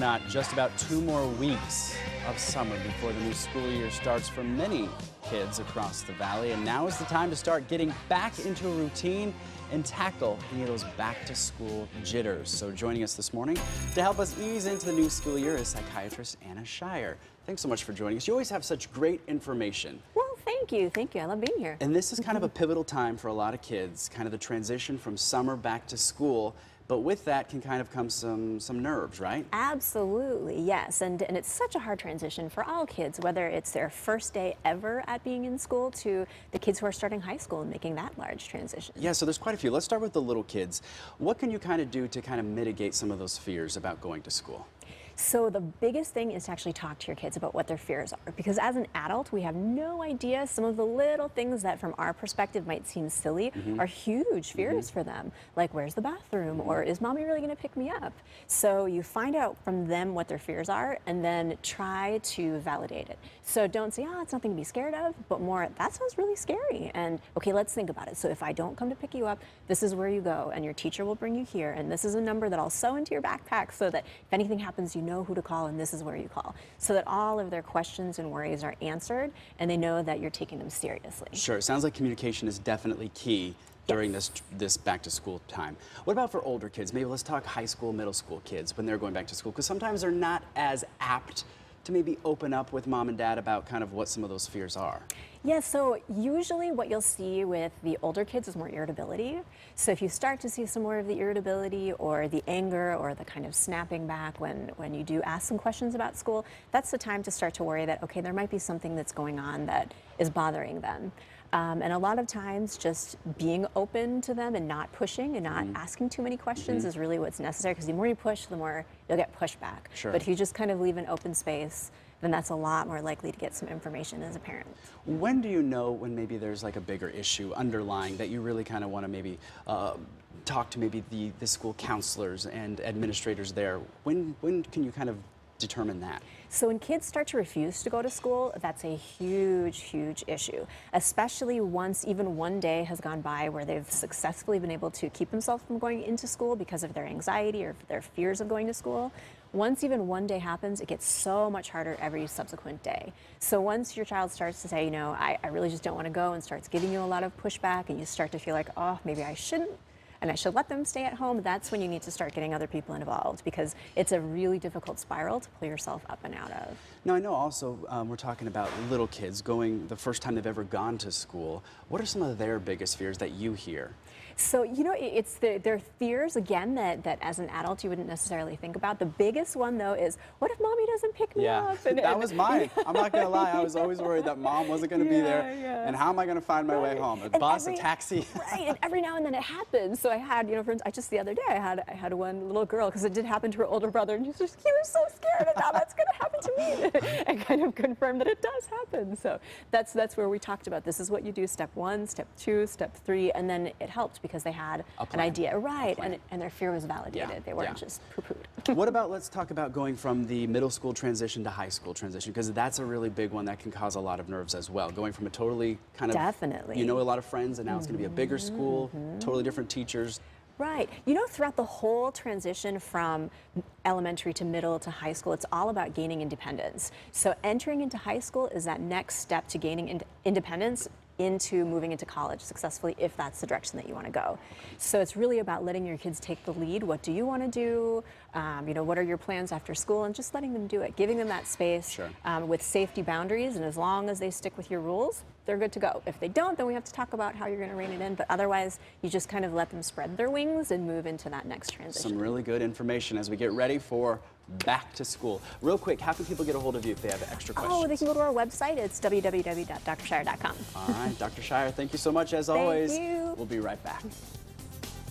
not, just about 2 more weeks of summer before the new school year starts for many kids across the valley. And now is the time to start getting back into a routine and tackle any of those back-to-school jitters. So joining us this morning to help us ease into the new school year is psychiatrist Schier. Thanks so much for joining us. You always have such great information. Well, thank you. Thank you. I love being here. And this is kind of a pivotal time for a lot of kids, kind of the transition from summer back to school. But with that can kind of come some nerves, right? Absolutely, yes. And it's such a hard transition for all kids, whether it's their first day ever at being in school to the kids who are starting high school and making that large transition. Yeah, so there's quite a few. Let's start with the little kids. What can you kind of do to kind of mitigate some of those fears about going to school? So the biggest thing is to actually talk to your kids about what their fears are, because as an adult, we have no idea. Some of the little things that from our perspective might seem silly are huge fears for them, like where's the bathroom, or is mommy really going to pick me up? So you find out from them what their fears are and then try to validate it. So don't say, oh, it's nothing to be scared of, but more, that sounds really scary. And okay, let's think about it. So if I don't come to pick you up, this is where you go, and your teacher will bring you here, and this is a number that I'll sew into your backpack so that if anything happens, you know who to call, and this is where you call, so that all of their questions and worries are answered and they know that you're taking them seriously. Sure. It sounds like communication is definitely key during this back to school time. What about for older kids? Maybe let's talk high school, middle school kids when they're going back to school, because sometimes they're not as apt to maybe open up with mom and dad about kind of what some of those fears are. Yeah, so usually what you'll see with the older kids is more irritability. So if you start to see some more of the irritability or the anger or the kind of snapping back when you do ask some questions about school, that's the time to start to worry that, okay, there might be something that's going on that is bothering them. And a lot of times just being open to them and not pushing and not asking too many questions is really what's necessary, because the more you push, the more you'll get pushback. Sure. But if you just kind of leave an open space, then that's a lot more likely to get some information as a parent. When do you know when maybe there's like a bigger issue underlying that you really kind of want to maybe talk to maybe the school counselors and administrators there? When can you kind of determine that? So when kids start to refuse to go to school, that's a huge, huge issue, especially once even one day has gone by where they've successfully been able to keep themselves from going into school because of their anxiety or their fears of going to school. Once even one day happens, it gets so much harder every subsequent day. So once your child starts to say, you know, I really just don't want to go, and starts giving you a lot of pushback, and you start to feel like, oh, maybe I shouldn't, and I should let them stay at home, that's when you need to start getting other people involved, because it's a really difficult spiral to pull yourself up and out of. Now, I know also we're talking about little kids going the first time they've ever gone to school. What are some of their biggest fears that you hear? So, you know, it's their fears, again, that as an adult you wouldn't necessarily think about. The biggest one, though, is what if mommy doesn't pick me up? That was mine. I'm not going to lie. I was always worried that mom wasn't going to be there. And how am I going to find my way home? A bus, a taxi? Right, and every now and then it happens. So I had, you know, for instance, just the other day, I had one little girl, because it did happen to her older brother, and he was so scared, and now that's going to happen to me. And kind of confirmed that it does happen. So that's where we talked about, this is what you do, step 1, step 2, step 3, and then it helped because they had an idea, right, and their fear was validated. They weren't just poo-pooed. What about, let's talk about going from the middle school transition to high school transition, because that's a really big one that can cause a lot of nerves as well. Going from a totally kind of, you know, a lot of friends, and now it's going to be a bigger school, totally different teachers. Right. You know, throughout the whole transition from elementary to middle to high school, it's all about gaining independence. So entering into high school is that next step to gaining independence into moving into college successfully, if that's the direction that you want to go. So it's really about letting your kids take the lead. What do you want to do? You know, what are your plans after school? And just letting them do it, giving them that space with safety boundaries. And as long as they stick with your rules, they're good to go. If they don't, then we have to talk about how you're going to rein it in. But otherwise, you just kind of let them spread their wings and move into that next transition. Some really good information as we get ready for back to school. Real quick, how can people get a hold of you if they have extra questions? Oh, they can go to our website. It's www.drschier.com. All right, Dr. Schier, thank you so much as always. Thank you. We'll be right back.